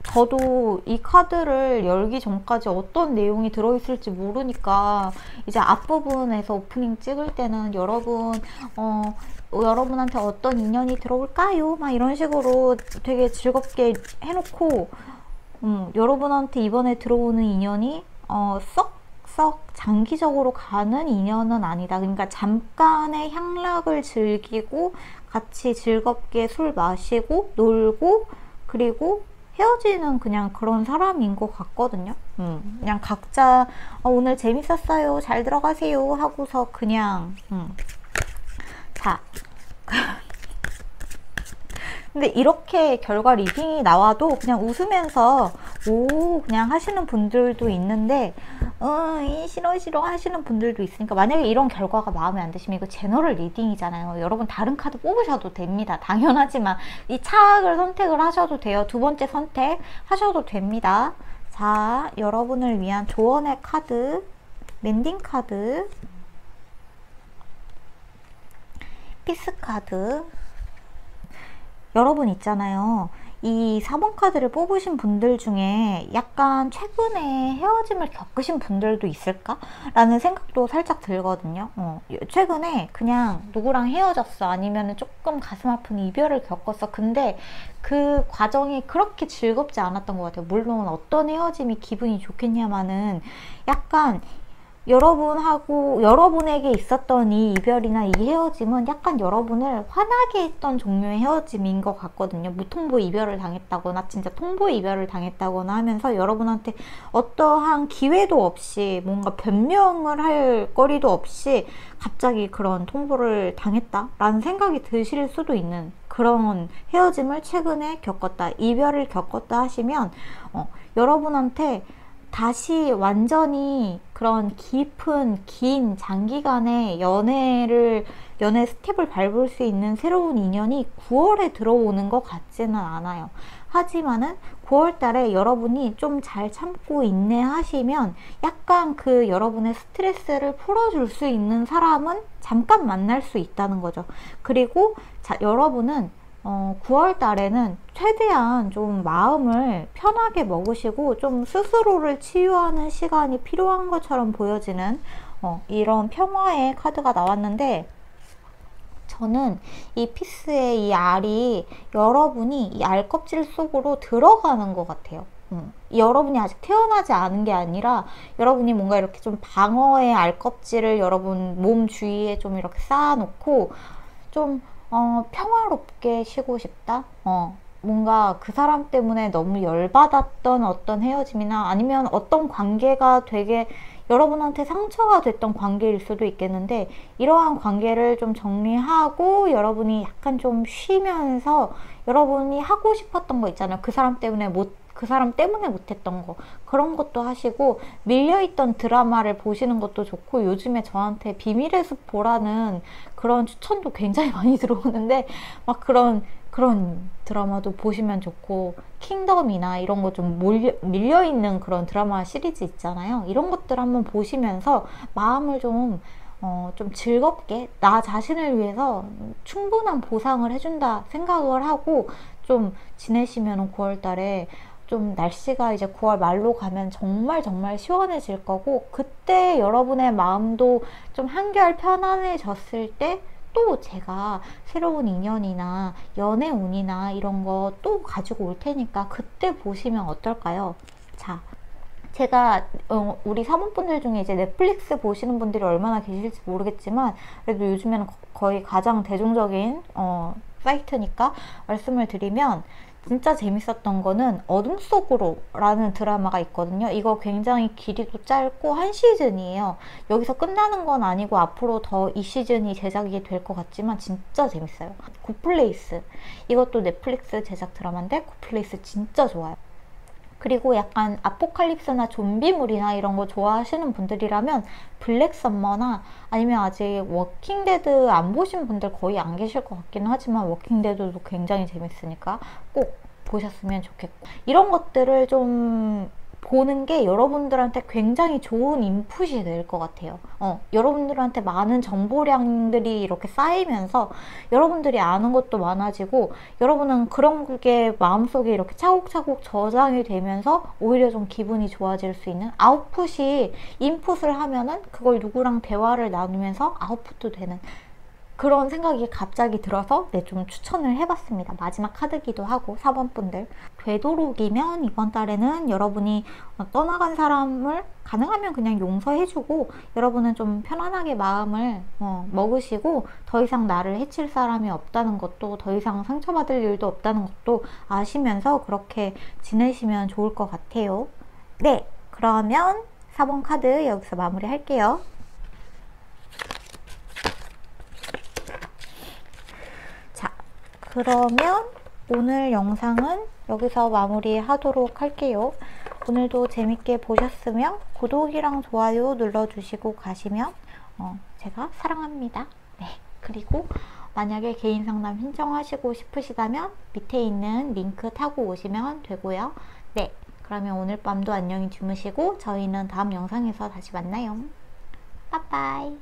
저도 이 카드를 열기 전까지 어떤 내용이 들어있을지 모르니까 이제 앞부분에서 오프닝 찍을 때는 여러분한테 어떤 인연이 들어올까요? 막 이런 식으로 되게 즐겁게 해놓고 여러분한테 이번에 들어오는 인연이 썩 장기적으로 가는 인연은 아니다. 그러니까 잠깐의 향락을 즐기고 같이 즐겁게 술 마시고 놀고 그리고 헤어지는 그냥 그런 사람인 것 같거든요. 그냥 각자 오늘 재밌었어요. 잘 들어가세요 하고서 그냥 자 근데 이렇게 결과 리딩이 나와도 그냥 웃으면서 오 그냥 하시는 분들도 있는데 싫어 하시는 분들도 있으니까 만약에 이런 결과가 마음에 안 드시면 이거 제너럴 리딩이잖아요. 여러분 다른 카드 뽑으셔도 됩니다. 당연하지만 이 차악을 선택을 하셔도 돼요. 두 번째 선택 하셔도 됩니다. 자, 여러분을 위한 조언의 카드, 랜딩 카드, 피스 카드. 여러분 있잖아요. 이 4번 카드를 뽑으신 분들 중에 약간 최근에 헤어짐을 겪으신 분들도 있을까? 라는 생각도 살짝 들거든요. 최근에 그냥 누구랑 헤어졌어. 아니면 조금 가슴 아픈 이별을 겪었어. 근데 그 과정이 그렇게 즐겁지 않았던 것 같아요. 물론 어떤 헤어짐이 기분이 좋겠냐마는 약간 여러분에게 있었던 이 이별이나 이 헤어짐은 약간 여러분을 화나게 했던 종류의 헤어짐인 것 같거든요. 무통보 이별을 당했다거나 진짜 통보 이별을 당했다거나 하면서 여러분한테 어떠한 기회도 없이 뭔가 변명을 할 거리도 없이 갑자기 그런 통보를 당했다라는 생각이 드실 수도 있는 그런 헤어짐을 최근에 겪었다, 이별을 겪었다 하시면 여러분한테 다시 완전히 그런 깊은 긴 장기간의 연애 스텝을 밟을 수 있는 새로운 인연이 9월에 들어오는 것 같지는 않아요. 하지만은 9월 달에 여러분이 좀 잘 참고 인내하시면 약간 그 여러분의 스트레스를 풀어줄 수 있는 사람은 잠깐 만날 수 있다는 거죠. 그리고 여러분은 9월 달에는 최대한 좀 마음을 편하게 먹으시고 좀 스스로를 치유하는 시간이 필요한 것처럼 보여지는 이런 평화의 카드가 나왔는데 저는 이 피스의 이 알이 여러분이 이 알껍질 속으로 들어가는 것 같아요. 여러분이 아직 태어나지 않은 게 아니라 여러분이 뭔가 이렇게 좀 방어의 알껍질을 여러분 몸 주위에 좀 이렇게 쌓아놓고 좀 평화롭게 쉬고 싶다? 뭔가 그 사람 때문에 너무 열받았던 어떤 헤어짐이나 아니면 어떤 관계가 되게 여러분한테 상처가 됐던 관계일 수도 있겠는데 이러한 관계를 좀 정리하고 여러분이 약간 좀 쉬면서 여러분이 하고 싶었던 거 있잖아요. 그 사람 때문에 못했던 거 그런 것도 하시고 밀려있던 드라마를 보시는 것도 좋고 요즘에 저한테 비밀의 숲 보라는 그런 추천도 굉장히 많이 들어오는데 막 그런 드라마도 보시면 좋고 킹덤이나 이런 거 좀 밀려있는 그런 드라마 시리즈 있잖아요. 이런 것들 한번 보시면서 마음을 좀 즐겁게 나 자신을 위해서 충분한 보상을 해준다 생각을 하고 좀 지내시면 9월 달에 좀 날씨가 이제 9월 말로 가면 정말 시원해질 거고 그때 여러분의 마음도 좀 한결 편안해졌을 때 또 제가 새로운 인연이나 연애운이나 이런 거 또 가지고 올 테니까 그때 보시면 어떨까요? 자, 제가 우리 사모분들 중에 이제 넷플릭스 보시는 분들이 얼마나 계실지 모르겠지만 그래도 요즘에는 거의 가장 대중적인 사이트니까 말씀을 드리면 진짜 재밌었던 거는 어둠 속으로 라는 드라마가 있거든요. 이거 굉장히 길이도 짧고 한 시즌이에요. 여기서 끝나는 건 아니고 앞으로 더 이 시즌이 제작이 될 것 같지만 진짜 재밌어요. 굿플레이스 이것도 넷플릭스 제작 드라마인데 굿플레이스 진짜 좋아요. 그리고 약간 아포칼립스나 좀비물이나 이런 거 좋아하시는 분들이라면 블랙 썸머나 아니면 아직 워킹데드 안 보신 분들 거의 안 계실 것 같기는 하지만 워킹데드도 굉장히 재밌으니까 꼭 보셨으면 좋겠고, 이런 것들을 좀 보는 게 여러분들한테 굉장히 좋은 인풋이 될 것 같아요. 여러분들한테 많은 정보량들이 이렇게 쌓이면서 여러분들이 아는 것도 많아지고, 여러분은 그런 게 마음속에 이렇게 차곡차곡 저장이 되면서 오히려 좀 기분이 좋아질 수 있는, 아웃풋이 인풋을 하면은 그걸 누구랑 대화를 나누면서 아웃풋도 되는 그런 생각이 갑자기 들어서 좀 추천을 해봤습니다. 마지막 카드기도 하고 4번 분들. 되도록이면 이번 달에는 여러분이 떠나간 사람을 가능하면 그냥 용서해주고, 여러분은 좀 편안하게 마음을 먹으시고, 더 이상 나를 해칠 사람이 없다는 것도, 더 이상 상처받을 일도 없다는 것도 아시면서 그렇게 지내시면 좋을 것 같아요. 네, 그러면 4번 카드 여기서 마무리 할게요. 그러면 오늘 영상은 여기서 마무리하도록 할게요. 오늘도 재밌게 보셨으면 구독이랑 좋아요 눌러주시고 가시면 제가 사랑합니다. 네, 그리고 만약에 개인 상담 신청하시고 싶으시다면 밑에 있는 링크 타고 오시면 되고요. 네, 그러면 오늘 밤도 안녕히 주무시고 저희는 다음 영상에서 다시 만나요. 빠빠이.